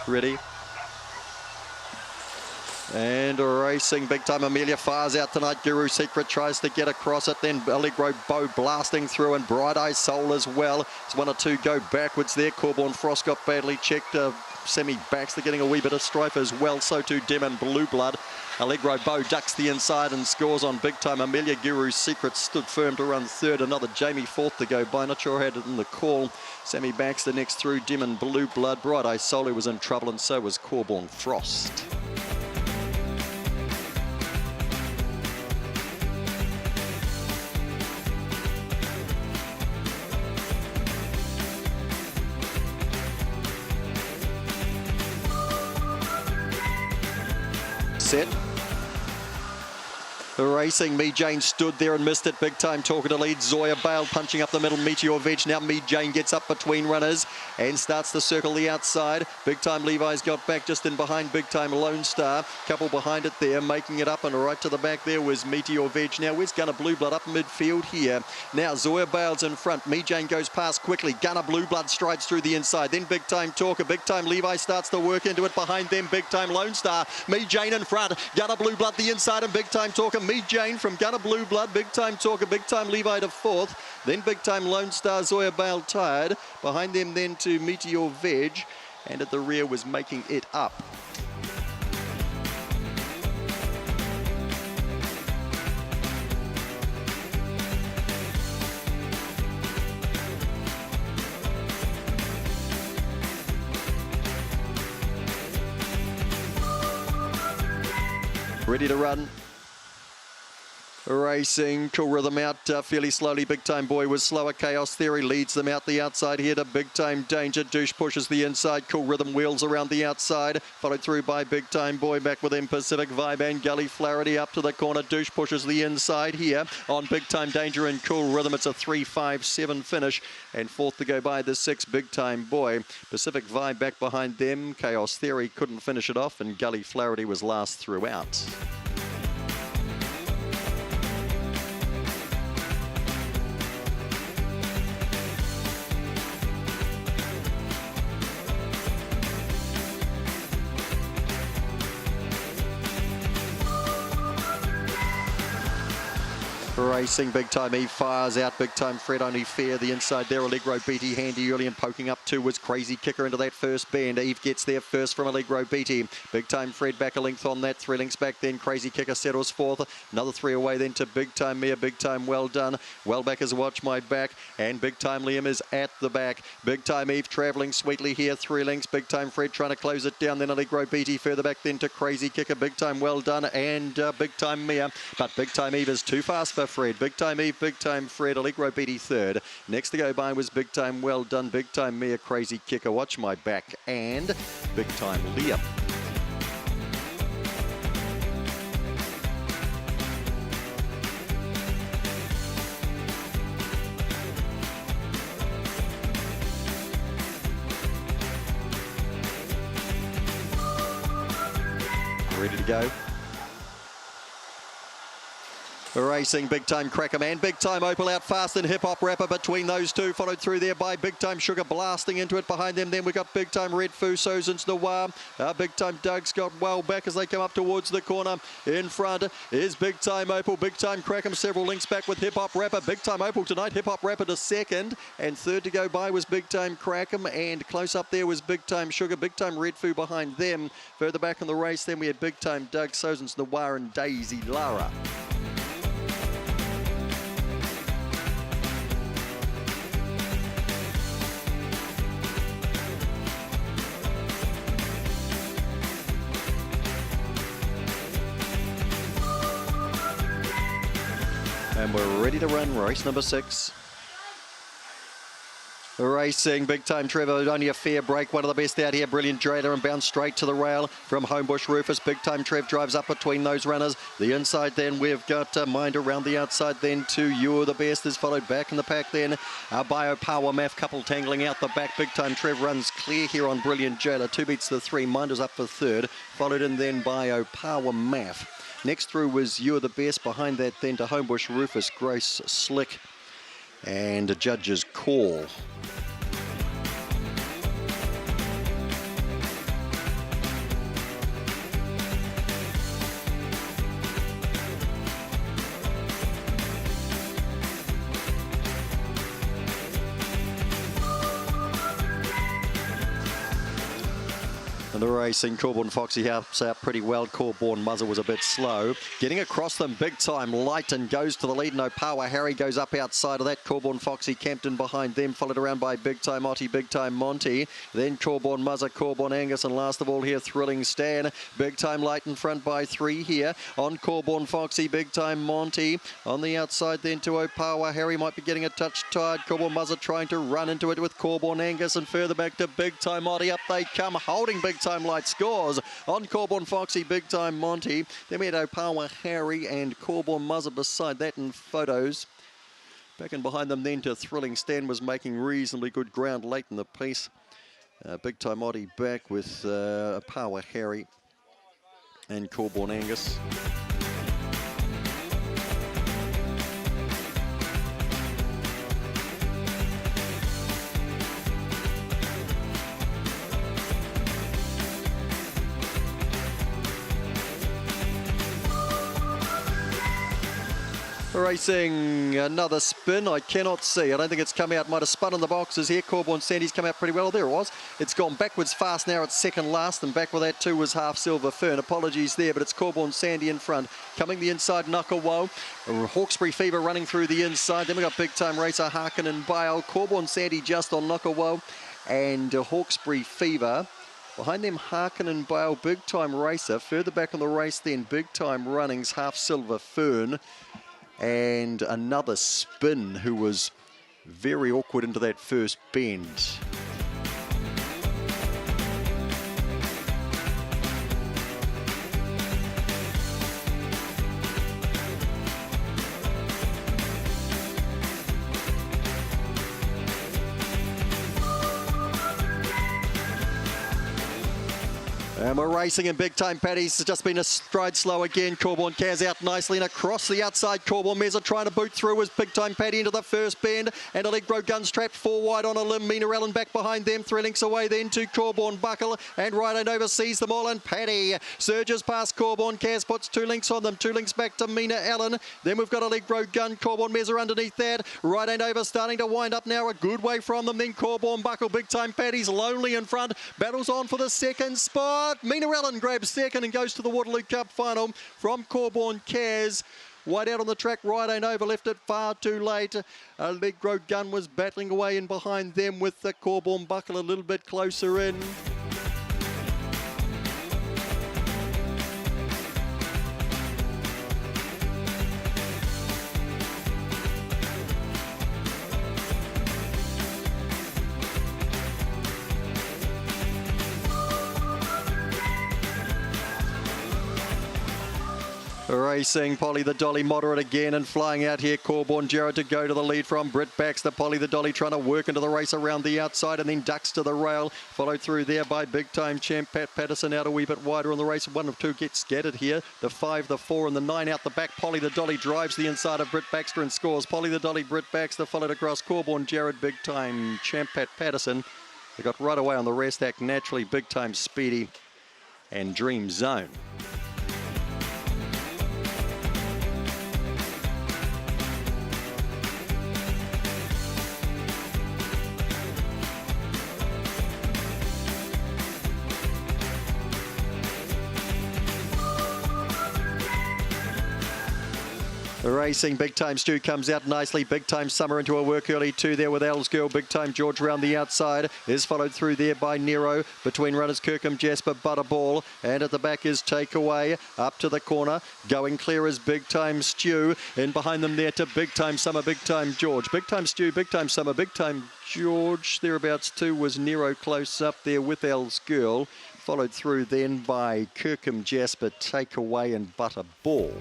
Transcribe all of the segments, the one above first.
Ready. And racing big time. Amelia fires out tonight. Guru Secret tries to get across it. Then Allegro Bow blasting through, and Bright Eye Soul as well. It's 1 or 2 go backwards there. Corborn Frost got badly checked. Semi-backs, they're getting a wee bit of strife as well. So too Demon Blue Blood. Allegro Bow ducks the inside and scores on big time. Amelia Guru Secret stood firm to run third. Another Jamie fourth to go by. Not sure who had it in the call. Sammy Baxter next through. Demon Blue Blood. Bright Eye Soul was in trouble, and so was Corborn Frost. Set. Racing, Me Jane stood there and missed it. Big time Talker to lead. Zoya Bale punching up the middle. Meteor Veg. Now Me Jane gets up between runners and starts to circle the outside. Big time Levi's got back just in behind. Big time Lone Star. Couple behind it there, making it up, and right to the back there was Meteor Veg. Now where's Gunner Blue Blood up midfield here? Now Zoya Bale's in front. Me Jane goes past quickly. Gunner Blue Blood strides through the inside. Then Big time Talker. Big time Levi starts to work into it. Behind them, Big time Lone Star. Me Jane in front. Gunner Blue Blood the inside, and Big time Talker. Me Jane from Gunner Blue Blood, Big Time Talker, Big Time Levi to fourth, then Big Time Lone Star, Zoya Bale tired. Behind them then to Meteor Veg, and at the rear was Making It Up. Ready to run. Racing, Cool Rhythm out fairly slowly. Big Time Boy was slower. Chaos Theory leads them out the outside here to Big Time Danger. Douche pushes the inside. Cool Rhythm wheels around the outside. Followed through by Big Time Boy. Back with him Pacific Vibe and Gully Flaherty up to the corner. Douche pushes the inside here on Big Time Danger and Cool Rhythm. It's a 3-5-7 finish. And fourth to go by the 6, Big Time Boy. Pacific Vibe back behind them. Chaos Theory couldn't finish it off, and Gully Flaherty was last throughout. Racing, Big Time Eve fires out. Big Time Fred only fair the inside there. Allegro Beatty handy early, and poking up too was Crazy Kicker into that first bend. Eve gets there first from Allegro Beatty. Big Time Fred back a length on that. 3 lengths back then. Crazy Kicker settles fourth. Another 3 away then to Big Time Mia. Big Time Well Done. Well back is Watch My Back, and Big Time Liam is at the back. Big Time Eve travelling sweetly here. 3 lengths. Big Time Fred trying to close it down. Then Allegro Beatty further back then to Crazy Kicker. Big Time Well Done and Big Time Mia. But Big Time Eve is too fast for Fred. Big Time Eve, Big Time Fred, Allegro Beatty third. Next to go by was Big Time Well Done, Big Time Mia, Crazy Kicker, Watch My Back, and Big Time Liam. Ready to go. Racing, Big Time Cracker Man, Big Time Opal out fast, and Hip Hop Rapper between those two, followed through there by Big Time Sugar blasting into it behind them. Then we got Big Time Red Fusos into Noir. Big Time Doug's got well back as they come up towards the corner. In front is Big Time Opal, Big Time Crackem several links back with Hip Hop Rapper. Big Time Opal tonight, Hip Hop Rapper to second, and third to go by was Big Time Crackem, and close up there was Big Time Sugar, Big Time Red Foo behind them. Further back in the race then we had Big Time Doug, Sozens Noir and Daisy Lara. And we're ready to run race number 6. Racing, Big Time Trevor, only a fair break, one of the best out here. Brilliant Drailer and bounce straight to the rail from Homebush Rufus. Big Time Trev drives up between those runners. The inside then we've got Mind around the outside then to You're the Best is followed back in the pack then. Bio Power Math couple tangling out the back. Big Time Trev runs clear here on Brilliant Jailer. 2 beats the 3. Mind is up for third, followed in then Bio Power Math. Next through was You're the Best. Behind that then to Homebush Rufus, Grace Slick and a Judge's Call. the racing, Corborn Foxy helps out pretty well. Corborn Muzzer was a bit slow. Getting across them big time, Lighton goes to the lead. No power. Harry goes up outside of that. Corborn Foxy, Campton behind them, followed around by Big Time Otti, Big Time Monty. Then Corborn Muzzer, Corborn Angus, and last of all here, Thrilling Stan. Big Time Lighton front by 3 here. On Corborn Foxy, Big Time Monty. On the outside then to Opawa. Harry might be getting a touch tired. Corborn Muzzer trying to run into it with Corborn Angus, and further back to Big Time Otti. Up they come, holding Big Time Light scores on Corborn Foxy, Big Time Monty. Then we had Opawa, Harry, and Corborn Muzzer beside that in photos. Back in behind them then to Thrilling Stan was making reasonably good ground late in the piece. Big Time Otti back with Opawa, Harry, and Corborn Angus. Racing another spin. I cannot see. I don't think it's come out. Might have spun in the boxes here. Corborn Sandy's come out pretty well. There it was. It's gone backwards fast now. It's second last, and back with that too was Half Silver Fern. Apologies there, but it's Corborn Sandy in front. Coming the inside, Knucklewoe. Hawkesbury Fever running through the inside. Then we got Big Time Racer, Harkin and Bale. Corborn Sandy just on Knucklewoe and Hawkesbury Fever. Behind them, Harkin and Bale, Big Time Racer. Further back on the race then, Big Time Runnings, Half Silver Fern. And another spin who was very awkward into that first bend. And we're racing in Big Time Paddy's. It's just been a stride slow again. Corborn Kaz out nicely and across the outside. Corborn Mezza trying to boot through as Big Time Paddy into the first bend. And Allegro Guns trapped 4 wide on a limb. Mina Allen back behind them. 3 links away then to Corborn Buckle. And Right Hand Over sees them all. And Paddy surges past Corborn Kaz, puts 2 links on them. 2 links back to Mina Allen. Then we've got Allegro Gun. Corborn Mezza underneath that. Right Hand Over starting to wind up now. A good way from them. Then Corborn Buckle. Big Time Paddy's lonely in front. Battles on for the second spot. Mina Allen grabs second and goes to the Waterloo Cup final from Corborn Kaz. Wide out on the track, Right Ain't Over, left it far too late. Allegro Gun was battling away in behind them with the Corborn Buckle a little bit closer in. Racing, Polly the Dolly moderate again and flying out here. Corborn Jared to go to the lead from Britt Baxter. Polly the Dolly trying to work into the race around the outside and then ducks to the rail. Followed through there by Big Time Champ Pat Patterson out a wee bit wider on the race. 1 of 2 gets scattered here. The 5, the 4 and the 9 out the back. Polly the Dolly drives the inside of Britt Baxter and scores. Polly the Dolly, Britt Baxter followed across. Corborn Jared, Big Time Champ Pat Patterson. They got right away on the rest act naturally. Big Time Speedy and Dream Zone. Racing, Big Time Stu comes out nicely. Big Time Summer into a work early too there with Elle's Girl. Big Time George round the outside is followed through there by Nero. Between runners Kirkham, Jasper, Butterball. And at the back is Takeaway. Up to the corner. Going clear is Big Time Stew. In behind them there to Big Time Summer, Big Time George. Big Time Stew, Big Time Summer, Big Time George. Thereabouts too was Nero close up there with Elle's Girl. Followed through then by Kirkham, Jasper, Takeaway and Butterball.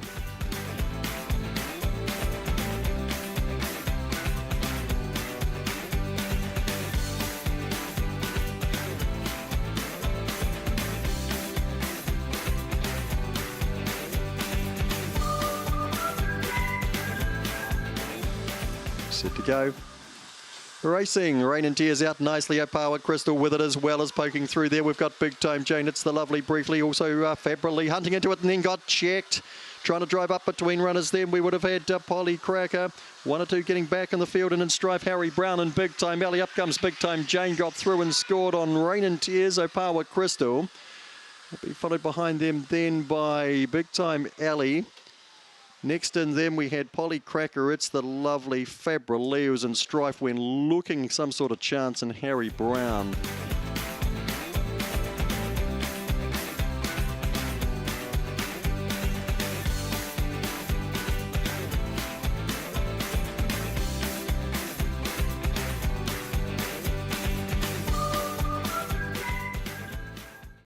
Set to go. Racing, Rain and Tears out nicely. Opawa Crystal with it as well as poking through there. We've got Big Time Jane. It's the Lovely briefly. Also Fabrily hunting into it and then got checked. Trying to drive up between runners then. We would have had Polly Cracker. 1 or 2 getting back in the field and in strife. Harry Brown and Big Time Ellie. Up comes Big Time Jane. Got through and scored on Rain and Tears. Opawa Crystal. Be followed behind them then by Big Time Alley. Next in them we had Polly Cracker, It's the Lovely, Fabra Leos and Strife when looking some sort of chance, and Harry Brown.